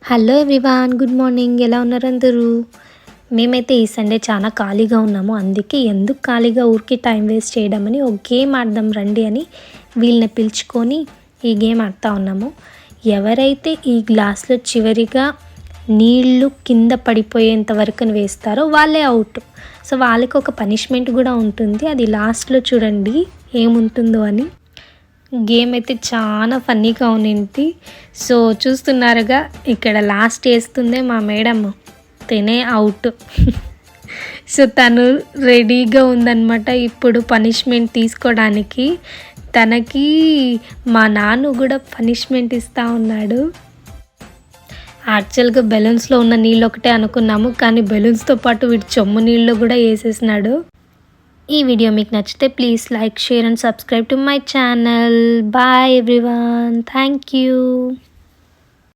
Hello everyone, good morning. ఎలా ఉన్నారు అందరూ? మేమైతే ఈ సండే చాలా ఖాళీగా ఉన్నాము. అందుకే ఎందుకు ఖాళీగా ఊరికే టైం వేస్ట్ చేయడం అని ఒక గేమ్ ఆడదాం రండి అని వీళ్ళని పిలుచుకొని ఈ గేమ్ ఆడుతూ ఉన్నాము. ఎవరైతే ఈ గ్లాస్లో చివరిగా నీళ్లు కింద పడిపోయేంత వరకు వేస్తారో వాళ్ళే అవుట్. సో వాళ్ళకి ఒక పనిష్మెంట్ కూడా ఉంటుంది. అది లాస్ట్లో చూడండి ఏముంటుందో అని. గేమ్ అయితే చాలా ఫన్నీగా ఉన్నింది. సో చూస్తున్నారుగా, ఇక్కడ లాస్ట్ వేస్తుందే మా మేడం, తినే అవుట్. సో తను రెడీగా ఉందన్నమాట ఇప్పుడు పనిష్మెంట్ తీసుకోవడానికి. తనకి మా నాన్న కూడా పనిష్మెంట్ ఇస్తూ ఉన్నాడు. యాక్చువల్గా బెలూన్స్లో ఉన్న నీళ్ళు ఒకటే అనుకున్నాము, కానీ బెలూన్స్తో పాటు వీటి చెమ్ము నీళ్ళు కూడా వేసేసినాడు. ఈ వీడియో మీకు నచ్చితే please like, share and subscribe to my channel. Bye everyone, thank you.